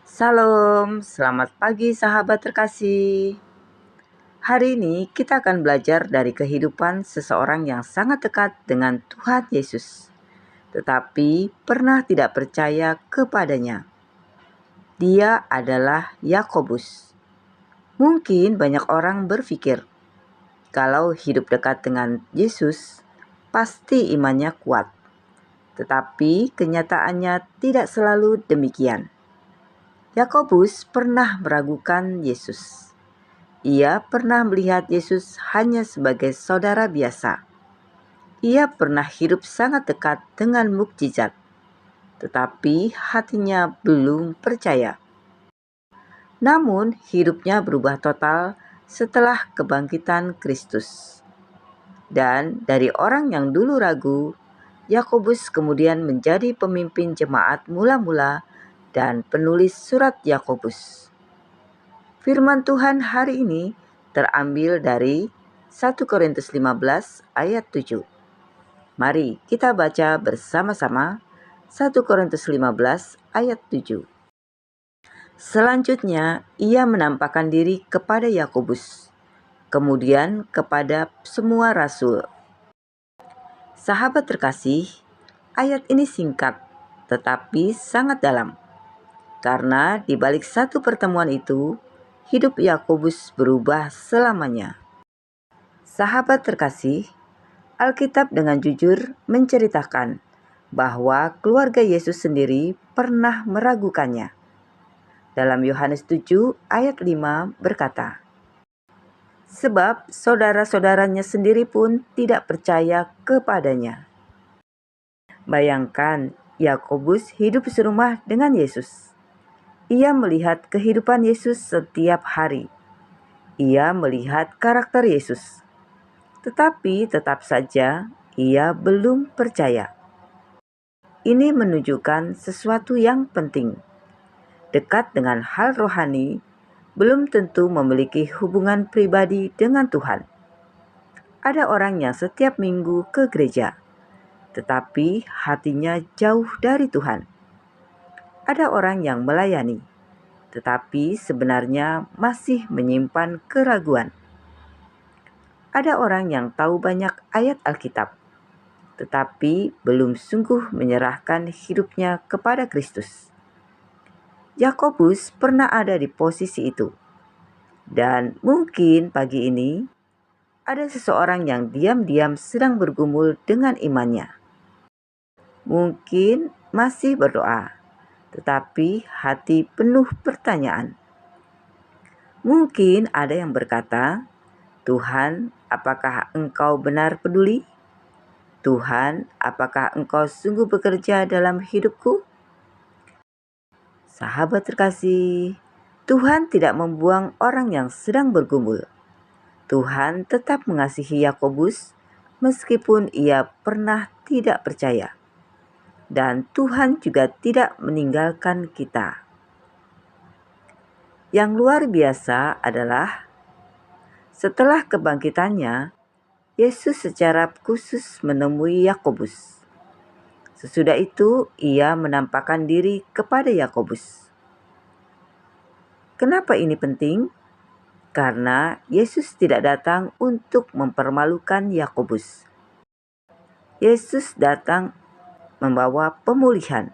Salam, selamat pagi sahabat terkasih. Hari ini kita akan belajar dari kehidupan seseorang yang sangat dekat dengan Tuhan Yesus, tetapi pernah tidak percaya kepadanya. Dia adalah Yakobus. Mungkin banyak orang berpikir, kalau hidup dekat dengan Yesus, pasti imannya kuat. Tetapi kenyataannya tidak selalu demikian. Yakobus pernah meragukan Yesus. Ia pernah melihat Yesus hanya sebagai saudara biasa. Ia pernah hidup sangat dekat dengan mukjizat, tetapi hatinya belum percaya. Namun, hidupnya berubah total setelah kebangkitan Kristus. Dan dari orang yang dulu ragu, Yakobus kemudian menjadi pemimpin jemaat mula-mula dan penulis surat Yakobus. Firman Tuhan hari ini terambil dari 1 Korintus 15 ayat 7. Mari kita baca bersama-sama 1 Korintus 15 ayat 7. Selanjutnya, ia menampakkan diri kepada Yakobus, kemudian kepada semua rasul. Sahabat terkasih, ayat ini singkat tetapi sangat dalam. Karena di balik satu pertemuan itu, hidup Yakobus berubah selamanya. Sahabat terkasih, Alkitab dengan jujur menceritakan bahwa keluarga Yesus sendiri pernah meragukannya. Dalam Yohanes 7 ayat 5 berkata, sebab saudara-saudaranya sendiri pun tidak percaya kepadanya. Bayangkan, Yakobus hidup serumah dengan Yesus. Ia melihat kehidupan Yesus setiap hari. Ia melihat karakter Yesus. Tetapi tetap saja ia belum percaya. Ini menunjukkan sesuatu yang penting. Dekat dengan hal rohani belum tentu memiliki hubungan pribadi dengan Tuhan. Ada orang yang setiap minggu ke gereja, tetapi hatinya jauh dari Tuhan. Ada orang yang melayani, tetapi sebenarnya masih menyimpan keraguan. Ada orang yang tahu banyak ayat Alkitab, tetapi belum sungguh menyerahkan hidupnya kepada Kristus. Yakobus pernah ada di posisi itu. Dan mungkin pagi ini ada seseorang yang diam-diam sedang bergumul dengan imannya. Mungkin masih berdoa, tetapi hati penuh pertanyaan. Mungkin ada yang berkata, Tuhan, apakah Engkau benar peduli? Tuhan, apakah Engkau sungguh bekerja dalam hidupku? Sahabat terkasih, Tuhan tidak membuang orang yang sedang bergumul. Tuhan tetap mengasihi Yakobus meskipun ia pernah tidak percaya. Dan Tuhan juga tidak meninggalkan kita. Yang luar biasa adalah setelah kebangkitannya, Yesus secara khusus menemui Yakobus. Sesudah itu, ia menampakkan diri kepada Yakobus. Kenapa ini penting? Karena Yesus tidak datang untuk mempermalukan Yakobus. Yesus datang membawa pemulihan.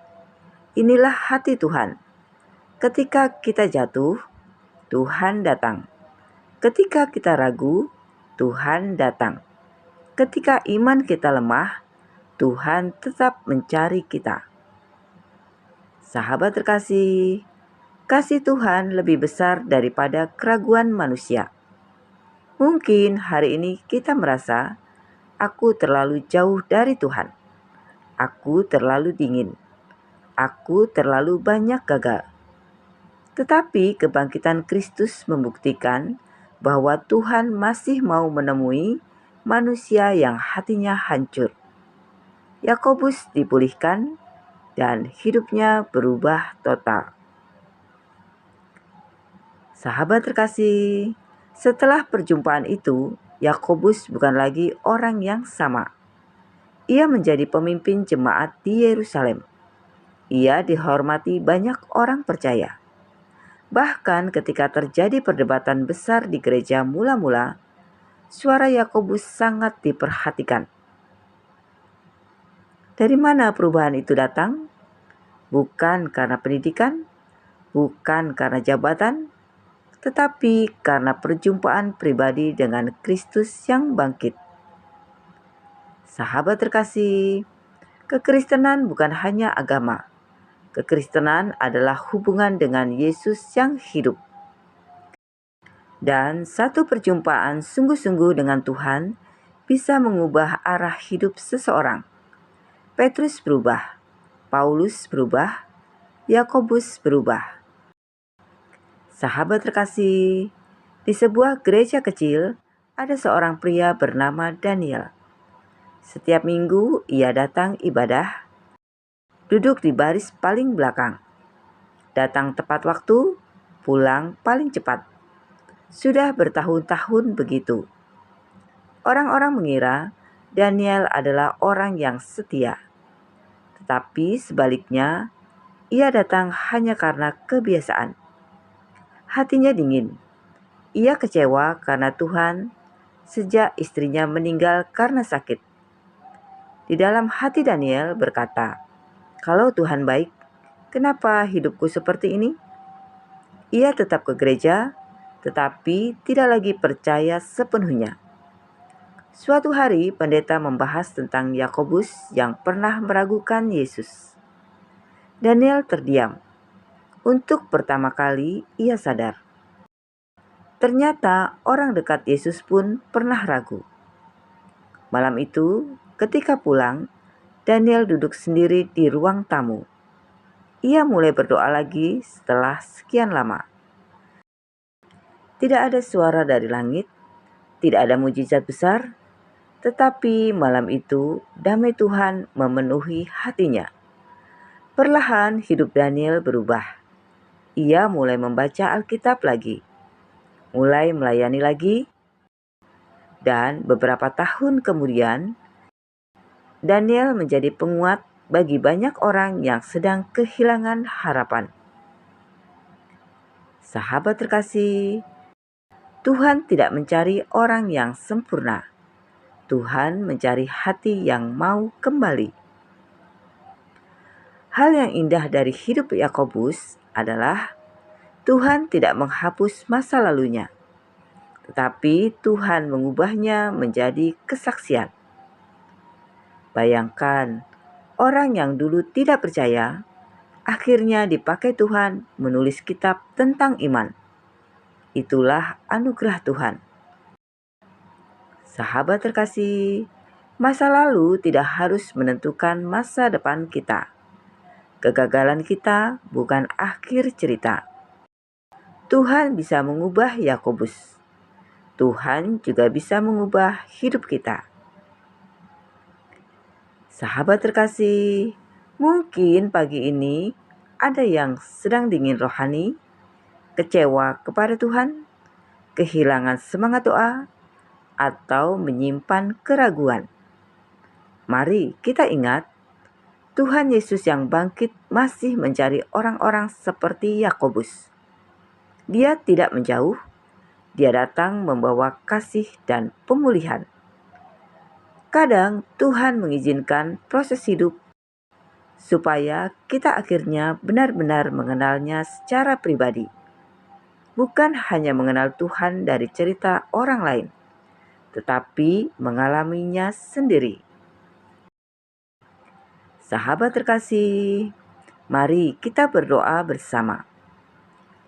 Inilah hati Tuhan. Ketika kita jatuh, Tuhan datang. Ketika kita ragu, Tuhan datang. Ketika iman kita lemah, Tuhan tetap mencari kita. Sahabat terkasih, kasih Tuhan lebih besar daripada keraguan manusia. Mungkin hari ini kita merasa, aku terlalu jauh dari Tuhan. Aku terlalu dingin. Aku terlalu banyak gagal. Tetapi kebangkitan Kristus membuktikan bahwa Tuhan masih mau menemui manusia yang hatinya hancur. Yakobus dipulihkan dan hidupnya berubah total. Sahabat terkasih, setelah perjumpaan itu, Yakobus bukan lagi orang yang sama. Ia menjadi pemimpin jemaat di Yerusalem. Ia dihormati banyak orang percaya. Bahkan ketika terjadi perdebatan besar di gereja mula-mula, suara Yakobus sangat diperhatikan. Dari mana perubahan itu datang? Bukan karena pendidikan, bukan karena jabatan, tetapi karena perjumpaan pribadi dengan Kristus yang bangkit. Sahabat terkasih, kekristenan bukan hanya agama. Kekristenan adalah hubungan dengan Yesus yang hidup. Dan satu perjumpaan sungguh-sungguh dengan Tuhan bisa mengubah arah hidup seseorang. Petrus berubah, Paulus berubah, Yakobus berubah. Sahabat terkasih, di sebuah gereja kecil ada seorang pria bernama Daniel. Setiap minggu ia datang ibadah, duduk di baris paling belakang, datang tepat waktu, pulang paling cepat. Sudah bertahun-tahun begitu. Orang-orang mengira Daniel adalah orang yang setia. Tetapi sebaliknya, ia datang hanya karena kebiasaan. Hatinya dingin. Ia kecewa karena Tuhan sejak istrinya meninggal karena sakit. Di dalam hati Daniel berkata, "Kalau Tuhan baik, kenapa hidupku seperti ini?" Ia tetap ke gereja, tetapi tidak lagi percaya sepenuhnya. Suatu hari pendeta membahas tentang Yakobus yang pernah meragukan Yesus. Daniel terdiam. Untuk pertama kali ia sadar. Ternyata orang dekat Yesus pun pernah ragu. Malam itu, ketika pulang, Daniel duduk sendiri di ruang tamu. Ia mulai berdoa lagi setelah sekian lama. Tidak ada suara dari langit, tidak ada mujizat besar, tetapi malam itu damai Tuhan memenuhi hatinya. Perlahan hidup Daniel berubah. Ia mulai membaca Alkitab lagi, mulai melayani lagi, dan beberapa tahun kemudian Daniel menjadi penguat bagi banyak orang yang sedang kehilangan harapan. Sahabat terkasih, Tuhan tidak mencari orang yang sempurna. Tuhan mencari hati yang mau kembali. Hal yang indah dari hidup Yakobus adalah Tuhan tidak menghapus masa lalunya, tetapi Tuhan mengubahnya menjadi kesaksian. Bayangkan, orang yang dulu tidak percaya, akhirnya dipakai Tuhan menulis kitab tentang iman. Itulah anugerah Tuhan. Sahabat terkasih, masa lalu tidak harus menentukan masa depan kita. Kegagalan kita bukan akhir cerita. Tuhan bisa mengubah Yakobus. Tuhan juga bisa mengubah hidup kita. Sahabat terkasih, mungkin pagi ini ada yang sedang dingin rohani, kecewa kepada Tuhan, kehilangan semangat doa, atau menyimpan keraguan. Mari kita ingat, Tuhan Yesus yang bangkit masih mencari orang-orang seperti Yakobus. Dia tidak menjauh, dia datang membawa kasih dan pemulihan. Kadang Tuhan mengizinkan proses hidup supaya kita akhirnya benar-benar mengenalnya secara pribadi. Bukan hanya mengenal Tuhan dari cerita orang lain, tetapi mengalaminya sendiri. Sahabat terkasih, mari kita berdoa bersama.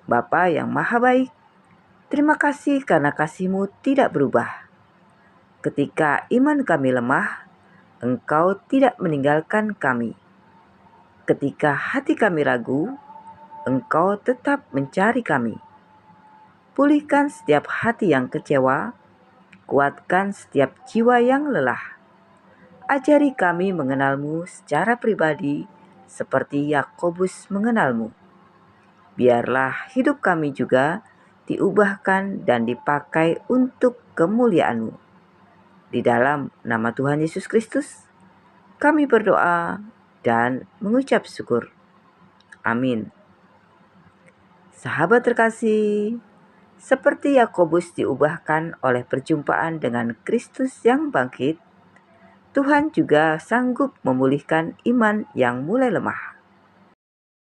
Bapa yang Maha Baik, terima kasih karena kasih-Mu tidak berubah. Ketika iman kami lemah, Engkau tidak meninggalkan kami. Ketika hati kami ragu, Engkau tetap mencari kami. Pulihkan setiap hati yang kecewa, kuatkan setiap jiwa yang lelah. Ajari kami mengenal-Mu secara pribadi seperti Yakobus mengenal-Mu. Biarlah hidup kami juga diubahkan dan dipakai untuk kemuliaan-Mu. Di dalam nama Tuhan Yesus Kristus, kami berdoa dan mengucap syukur. Amin. Sahabat terkasih, seperti Yakobus diubahkan oleh perjumpaan dengan Kristus yang bangkit, Tuhan juga sanggup memulihkan iman yang mulai lemah.